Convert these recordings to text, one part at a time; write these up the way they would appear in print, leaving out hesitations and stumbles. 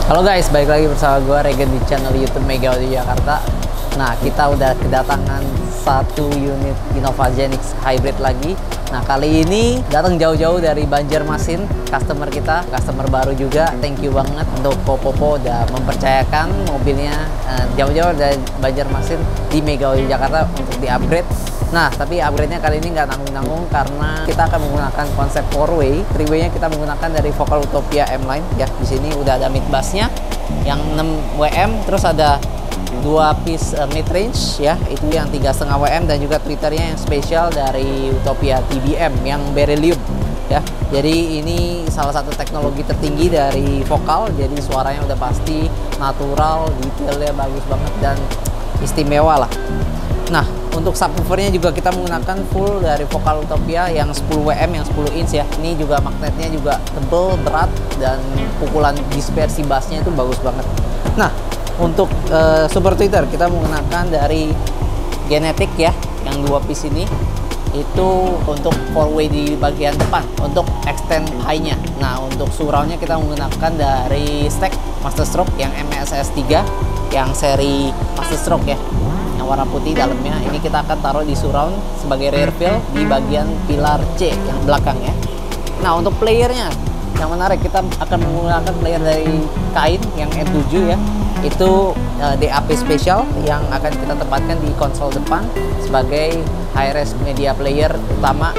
Halo guys, balik lagi bersama gue Regen di channel YouTube Mega Audio Jakarta. Nah, kita udah kedatangan satu unit Innova Zenix Hybrid lagi. Nah, kali ini datang jauh-jauh dari Banjarmasin, customer kita, customer baru juga. Thank you banget untuk Popo udah mempercayakan mobilnya jauh-jauh dari Banjarmasin di Mega Audio Jakarta untuk di-upgrade. Nah, tapi upgrade-nya kali ini nggak nanggung-nanggung karena kita akan menggunakan konsep 4-way. 3-way-nya kita menggunakan dari Focal Utopia M-Line ya. Di sini udah ada mid bass-nya yang 6 WM, terus ada 2 piece mid range ya, itu yang 3,5 WM, dan juga tweeternya yang spesial dari Utopia TBM yang beryllium ya. Jadi ini salah satu teknologi tertinggi dari Focal, jadi suaranya udah pasti natural, detailnya bagus banget dan istimewa lah. Nah, untuk subwoofernya juga kita menggunakan full dari Focal Utopia yang 10 WM, yang 10 inch ya. Ini juga magnetnya juga tebel, berat, dan pukulan dispersi bassnya itu bagus banget. Nah, untuk super tweeter kita menggunakan dari Genetic ya, yang 2 piece ini. Itu untuk 4-way di bagian depan, untuk extend high-nya. Nah, untuk surround-nya kita menggunakan dari Stack Master Stroke yang MSS 3, yang seri Master Stroke ya, yang warna putih dalamnya. Ini kita akan taruh di surround sebagai rear fill di bagian pilar C yang belakang ya. Nah, untuk playernya yang menarik, kita akan menggunakan player dari kain yang N7 ya. Itu DAP spesial yang akan kita tempatkan di konsol depan sebagai high-res media player utama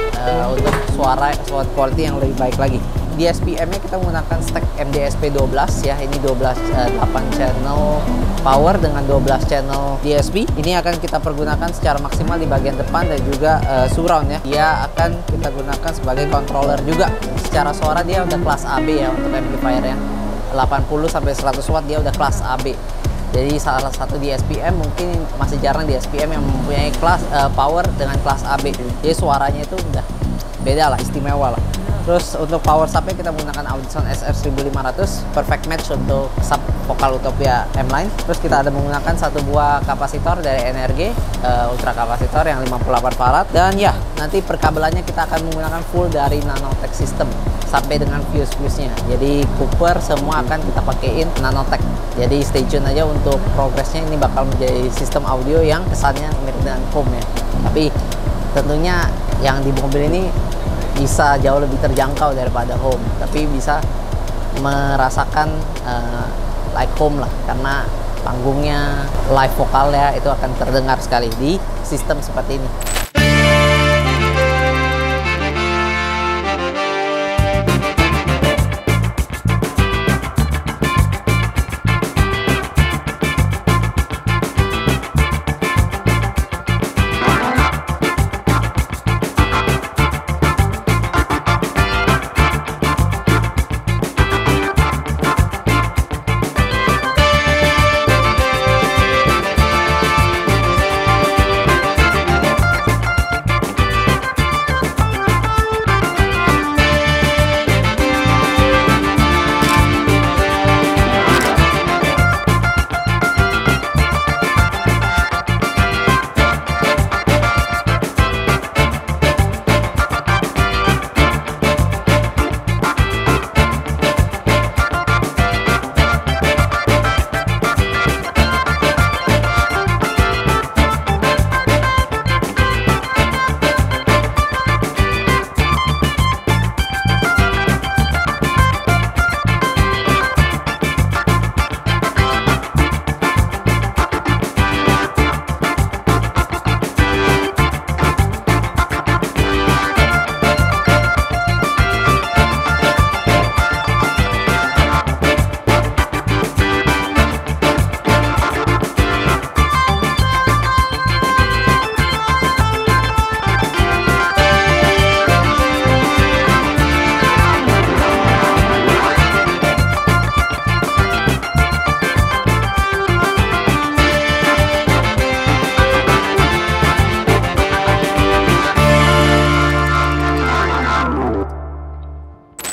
untuk suara quality yang lebih baik lagi. Di SPM-nya kita menggunakan stack MDSP 12 ya. Ini 12 8 channel power dengan 12 channel DSP. Ini akan kita pergunakan secara maksimal di bagian depan dan juga surround ya. Dia akan kita gunakan sebagai controller juga. Secara suara dia udah kelas AB ya untuk amplifier-nya. 80 sampai 100 watt dia udah kelas AB. Jadi salah satu di SPM, mungkin masih jarang di SPM yang mempunyai kelas power dengan kelas AB. Jadi suaranya itu udah beda lah, istimewa lah. Terus untuk power subnya kita menggunakan Audison SR1500, perfect match untuk sub Focal Utopia M-Line. Terus kita ada menggunakan satu buah kapasitor dari NRG, ultra kapasitor yang 58 farad. Dan ya, nanti perkabelannya kita akan menggunakan full dari Nanotech system sampai dengan fuse-fuse-nya. Jadi Cooper semua akan kita pakaiin Nanotech. Jadi stay tune aja untuk progresnya. Ini bakal menjadi sistem audio yang kesannya mirip dengan home ya. Tapi tentunya yang di mobil ini bisa jauh lebih terjangkau daripada home, tapi bisa merasakan like home lah, karena panggungnya live vokal ya, itu akan terdengar sekali di sistem seperti ini.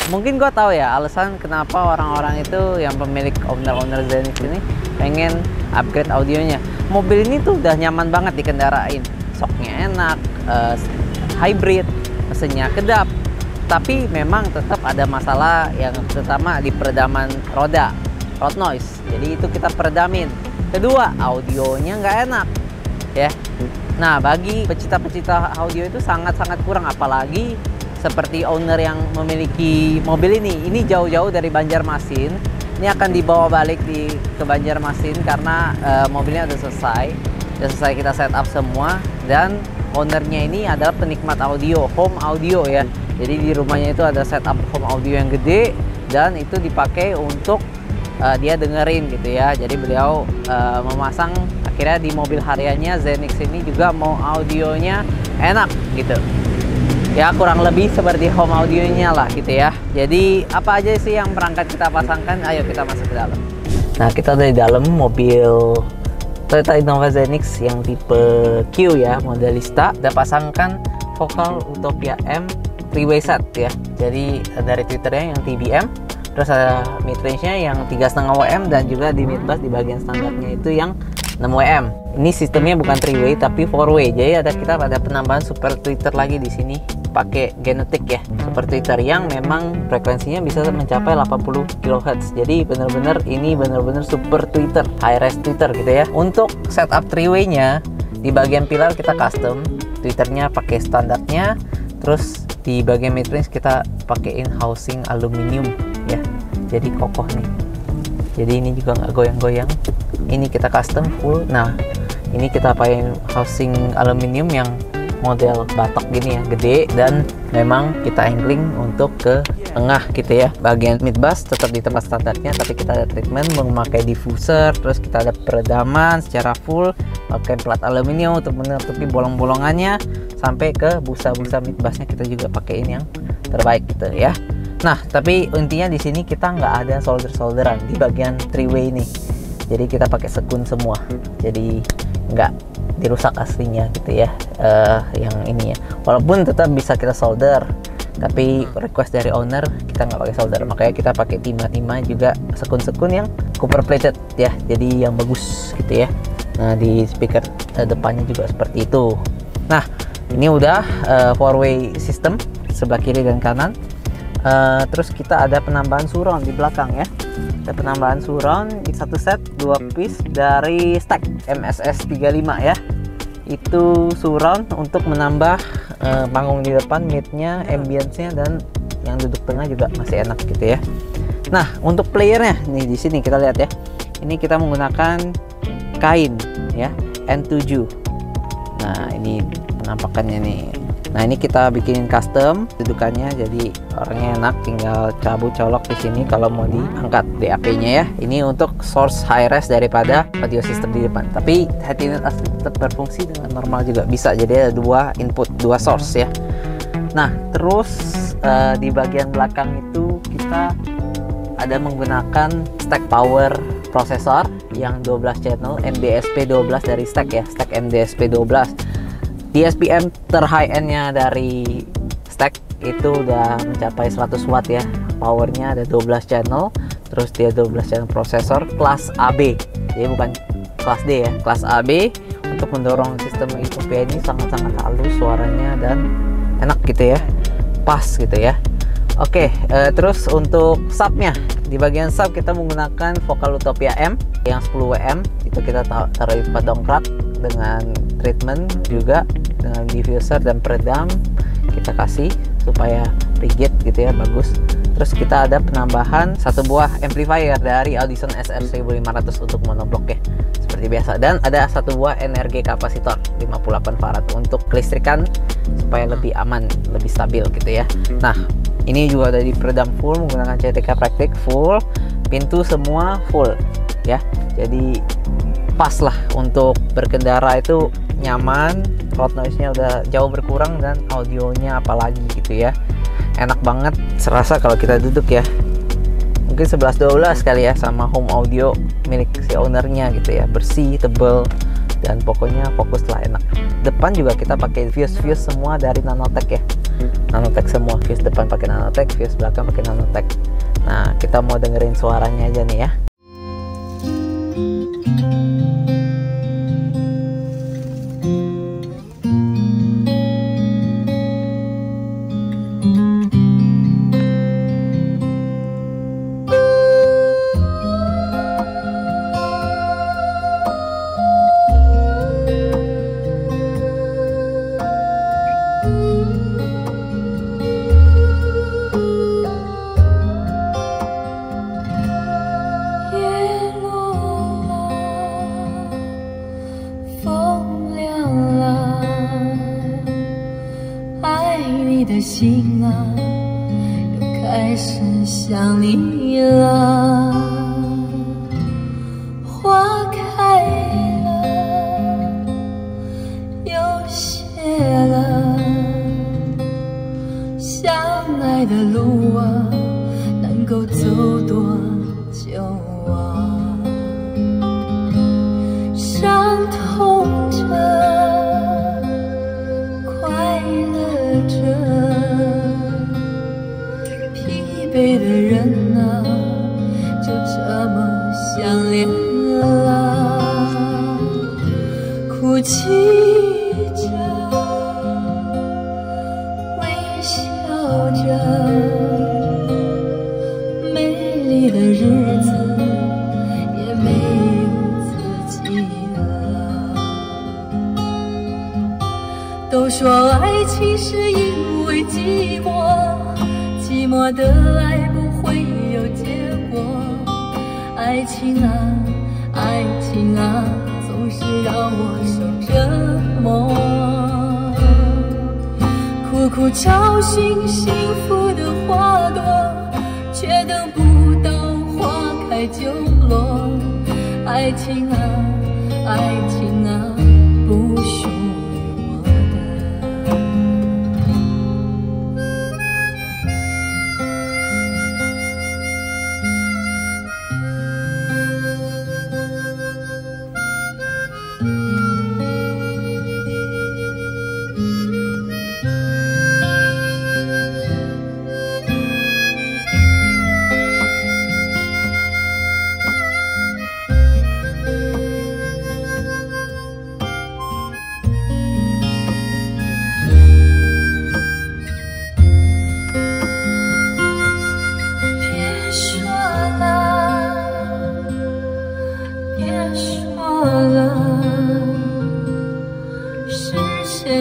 Mungkin gue tahu ya alasan kenapa orang-orang itu yang pemilik owner Zenix ini pengen upgrade audionya. Mobil ini tuh udah nyaman banget dikendarain, shocknya enak, hybrid, mesinnya kedap, Tapi memang tetap ada masalah yang terutama di peredaman roda, road noise. Jadi itu kita peredamin. Kedua, audionya nggak enak ya. Nah, bagi pecinta-pecinta audio itu sangat-sangat kurang, apalagi seperti owner yang memiliki mobil ini jauh-jauh dari Banjarmasin. Ini akan dibawa balik ke Banjarmasin karena mobilnya udah selesai kita setup semua, dan ownernya ini adalah penikmat audio, home audio ya. Jadi di rumahnya itu ada setup home audio yang gede, dan itu dipakai untuk dia dengerin gitu ya. Jadi beliau memasang akhirnya di mobil hariannya Zenix ini juga mau audionya enak gitu ya, kurang lebih seperti home audionya lah gitu ya. Jadi apa aja sih yang perangkat kita pasangkan? Ayo kita masuk ke dalam. Nah, kita udah di dalam mobil Toyota Innova Zenix yang tipe Q ya, modelista. Kita pasangkan Vocal Utopia M 3-way set ya. Jadi dari Twitternya yang TBM, terus ada mid range-nya yang 3,5 WM, dan juga di mid bass di bagian standarnya itu yang 6 WM. Ini sistemnya bukan 3-way tapi 4-way. Jadi kita ada penambahan super tweeter lagi di sini, pakai Genotic ya, super tweeter yang memang frekuensinya bisa mencapai 80 kHz. Jadi benar-benar ini benar-benar super tweeter, high res tweeter gitu ya. Untuk setup 3-way-nya di bagian pilar kita custom, tweeternya pakai standarnya, terus di bagian mid range kita pakein housing aluminium ya. Jadi kokoh nih. Jadi ini juga nggak goyang-goyang. Ini kita custom full. Nah, ini kita pakai housing aluminium yang model batok gini ya, gede, dan memang kita angling untuk ke tengah gitu ya. Bagian mid bass tetap di tempat standarnya, tapi kita ada treatment memakai diffuser, terus kita ada peredaman secara full pakai plat aluminium untuk menutupi bolong-bolongannya, sampai ke busa-busa mid bassnya kita juga pakaiin yang terbaik gitu ya. Nah, tapi intinya di sini kita nggak ada solder-solderan di bagian 3-way ini. Jadi kita pakai sekun semua, jadi nggak dirusak aslinya gitu ya. Yang ini ya, walaupun tetap bisa kita solder, tapi request dari owner kita nggak pakai solder, makanya kita pakai timah-timah juga, sekun-sekun yang copper plated ya, jadi yang bagus gitu ya. Nah, di speaker depannya juga seperti itu. Nah, ini udah 4-way system sebelah kiri dan kanan. Terus kita ada penambahan surround di belakang ya. Ada penambahan surround di satu set 2 piece dari Stack MSS 35 ya. Itu surround untuk menambah panggung di depan, midnya, ambience-nya, dan yang duduk tengah juga masih enak gitu ya. Nah, untuk playernya nih di sini kita lihat ya. Ini kita menggunakan kain ya, N7. Nah, ini penampakannya nih. Nah, ini kita bikinin custom dudukannya, jadi orangnya enak, tinggal cabut colok di sini kalau mau diangkat DAP-nya ya. Ini untuk source high res daripada audio system di depan. Tapi head unit asli tetap berfungsi dengan normal juga bisa. Jadi ada 2 input, 2 source ya. Nah, terus di bagian belakang itu kita ada menggunakan Stack Power processor yang 12 channel NDSP 12 dari Stack ya, Stack NDSP 12. DSPM ter-high end-nya dari Stack itu udah mencapai 100 watt ya. Powernya ada 12 channel, terus dia 12 channel prosesor kelas AB. Jadi bukan kelas D ya, kelas AB, untuk mendorong sistem Utopia ini sangat-sangat halus suaranya dan enak gitu ya. Pas gitu ya. Oke, terus untuk subnya, di bagian sub kita menggunakan Vocal Utopia M yang 10 WM. Itu kita taruh di tempat dongkrak dengan treatment juga, dengan diffuser dan peredam kita kasih supaya rigid gitu ya, bagus. Terus kita ada penambahan 1 buah amplifier dari Audison SR1500 untuk monoblok ya, seperti biasa. Dan ada 1 buah energi kapasitor 58 farad untuk kelistrikan supaya lebih aman, lebih stabil gitu ya. Nah, ini juga ada di peredam full menggunakan CTK Praktik full, pintu semua full ya. Jadi pas lah untuk berkendara, itu nyaman, road noise-nya udah jauh berkurang, dan audionya apalagi gitu ya, enak banget, serasa kalau kita duduk ya. Mungkin 11-12 kali ya sama home audio milik si ownernya gitu ya, bersih, tebel, dan pokoknya fokus lah, enak. Depan juga kita pakai fuse semua dari Nanotech ya, Nanotech semua, fuse depan pakai Nanotech, fuse belakang pakai Nanotech. Nah, kita mau dengerin suaranya aja nih ya. 想你了，花开了，又谢了，相爱的路啊，能够走多久啊？伤痛着，快乐着，疲惫的人啊，就这么相恋了，哭泣着，微笑着，美丽的日子也没有自己了。都说爱情是因为寂寞，寂寞的爱不会有结果。爱情啊，爱情啊，总是让我受折磨。苦苦找寻幸福的花朵，却等不到花开就落。爱情啊，爱情啊，不属于我的。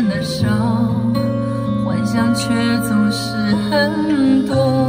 的少，幻想却总是很多。